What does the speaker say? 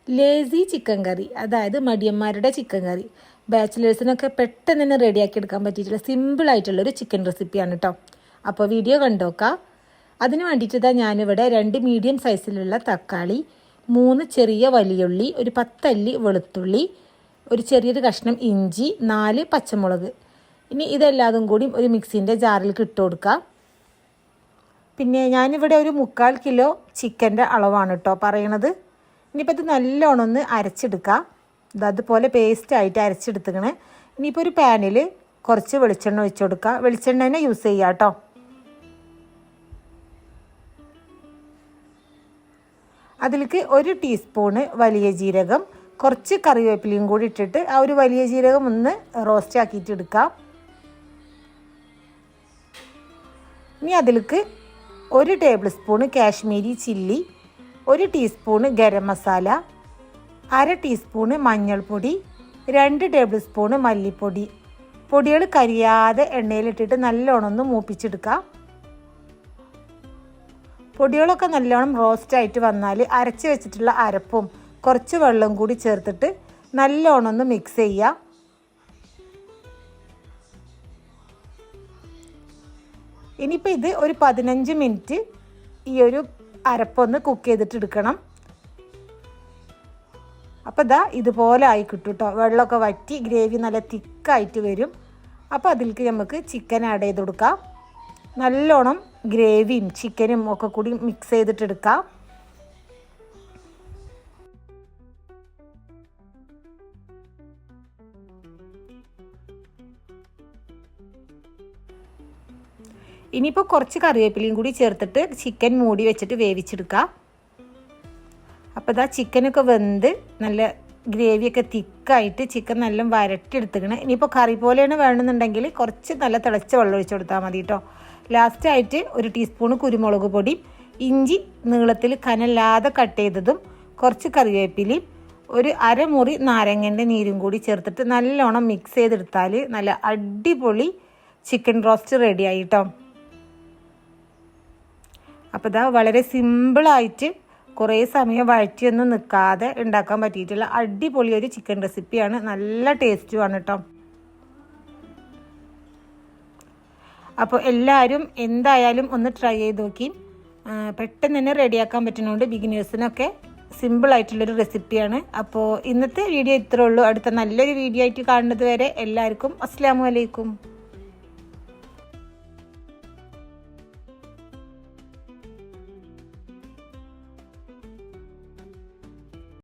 Lazy chicken കറി, അതായത് മടിയന്മാരുടെ chicken കറി. ബാച്ചിലേഴ്സിനൊക്കെ പെട്ടെന്ന് തന്നെ റെഡിയാക്കി എടുക്കാൻ പറ്റിയിട്ടുള്ള സിമ്പിളായിട്ടുള്ളൊരു ചിക്കൻ റെസിപ്പിയാണ് കേട്ടോ. അപ്പോൾ വീഡിയോ കണ്ടോക്കാം. അതിന് വേണ്ടിയിട്ട് ഞാനിവിടെ 2 മീഡിയം സൈസിലുള്ള തക്കാളി, 3 ചെറിയ വലിയുള്ളി, ഒരു 10 അല്ലി വെളുത്തുള്ളി, ഒരു ചെറിയൊരു കഷ്ണം ഇഞ്ചി, 4 പച്ചമുളക്. ഇനി ഇതെല്ലാതും കൂടി ഒരു മിക്സിൻ്റെ ജാറിലേക്ക് ഇട്ട് കൊടുക്കാം. പിന്നെ ഞാനിവിടെ ഒരു 3/4 കിലോ ചിക്കൻ്റെ അളവാണ് കേട്ടോ പറയണത്. ഇനിയിപ്പോൾ ഇത് നല്ലോണം ഒന്ന് അരച്ചെടുക്കാം. അതുപോലെ പേസ്റ്റായിട്ട് അരച്ചെടുത്തുക്കണേ. ഇനിയിപ്പോൾ ഒരു പാനിൽ കുറച്ച് വെളിച്ചെണ്ണ ഒഴിച്ച് കൊടുക്കുക. വെളിച്ചെണ്ണ തന്നെ യൂസ് ചെയ്യുക കേട്ടോ. അതിലേക്ക് 1 ടീസ്പൂണ് വലിയ ജീരകം, കുറച്ച് കറിവേപ്പിലയും കൂടി ഇട്ടിട്ട് ആ ഒരു വലിയ ജീരകം ഒന്ന് റോസ്റ്റ് ആക്കിയിട്ട് എടുക്കാം. ഇനി അതിലേക്ക് 1 table spoon Kashmiri chilli, 1 teaspoon garam masala, 1/2 teaspoon മഞ്ഞൾപ്പൊടി, 2 ടേബിൾ സ്പൂണ് മല്ലിപ്പൊടി. പൊടികൾ കരിയാതെ എണ്ണയിലിട്ടിട്ട് നല്ലോണം ഒന്ന് മൂപ്പിച്ചെടുക്കാം. പൊടികളൊക്കെ നല്ലോണം റോസ്റ്റായിട്ട് വന്നാൽ അരച്ച് വെച്ചിട്ടുള്ള അരപ്പും കുറച്ച് വെള്ളം കൂടി ചേർത്തിട്ട് നല്ലോണം ഒന്ന് മിക്സ് ചെയ്യുക. ഇനിയിപ്പോൾ ഇത് ഒരു 15 മിനിറ്റ് ഈ ഒരു അരപ്പൊന്ന് കുക്ക് ചെയ്തിട്ട് എടുക്കണം. അപ്പോൾ ഇതുപോലെ ആയി കിട്ടും കേട്ടോ. വെള്ളമൊക്കെ വറ്റി ഗ്രേവി നല്ല തിക്കായിട്ട് വരും. അപ്പോൾ അതിലേക്ക് നമുക്ക് ചിക്കൻ ആഡ് ചെയ്ത് കൊടുക്കാം. നല്ലോണം ഗ്രേവിയും ചിക്കനും ഒക്കെ കൂടി മിക്സ് ചെയ്തിട്ടെടുക്കാം. ഇനിയിപ്പോൾ കുറച്ച് കറിവേപ്പിലയും കൂടി ചേർത്തിട്ട് ചിക്കൻ മൂടി വെച്ചിട്ട് വേവിച്ചെടുക്കാം. അപ്പോൾ ചിക്കനൊക്കെ വെന്ത് നല്ല ഗ്രേവിയൊക്കെ തിക്കായിട്ട് ചിക്കൻ നല്ല വരട്ടിയെടുത്തിക്കണം. ഇനിയിപ്പോൾ കറി പോലെയാണ് വേണമെന്നുണ്ടെങ്കിൽ കുറച്ച് നല്ല തിളച്ച വെള്ളം ഒഴിച്ച് കൊടുത്താൽ മതി കേട്ടോ. ലാസ്റ്റായിട്ട് 1 ടീസ്പൂണ് കുരുമുളക് പൊടിയും, ഇഞ്ചി നീളത്തിൽ കനല്ലാതെ കട്ട് ചെയ്തതും, കുറച്ച് കറിവേപ്പിലയും, ഒരു അരമുറി നാരങ്ങൻ്റെ നീരും കൂടി ചേർത്തിട്ട് നല്ലോണം മിക്സ് ചെയ്തെടുത്താൽ നല്ല അടിപൊളി ചിക്കൻ റോസ്റ്റ് റെഡിയായി കേട്ടോ. അപ്പോൾ വളരെ സിമ്പിളായിട്ട് കുറേ സമയം വഴറ്റിയൊന്നും നിൽക്കാതെ ഉണ്ടാക്കാൻ പറ്റിയിട്ടുള്ള അടിപൊളി ഒരു ചിക്കൻ റെസിപ്പിയാണ്. നല്ല ടേസ്റ്റുമാണ് കേട്ടോ. അപ്പോൾ എല്ലാവരും എന്തായാലും ഒന്ന് ട്രൈ ചെയ്ത് നോക്കി. പെട്ടെന്ന് തന്നെ റെഡിയാക്കാൻ പറ്റുന്നതുകൊണ്ട് ബിഗിനേഴ്സിനൊക്കെ സിമ്പിളായിട്ടുള്ളൊരു റെസിപ്പിയാണ്. അപ്പോൾ ഇന്നത്തെ വീഡിയോ ഇത്രേ ഉള്ളൂ. അടുത്ത നല്ലൊരു വീഡിയോ ആയിട്ട് കാണുന്നത് വരെ എല്ലാവർക്കും അസ്സലാമു അലൈക്കും.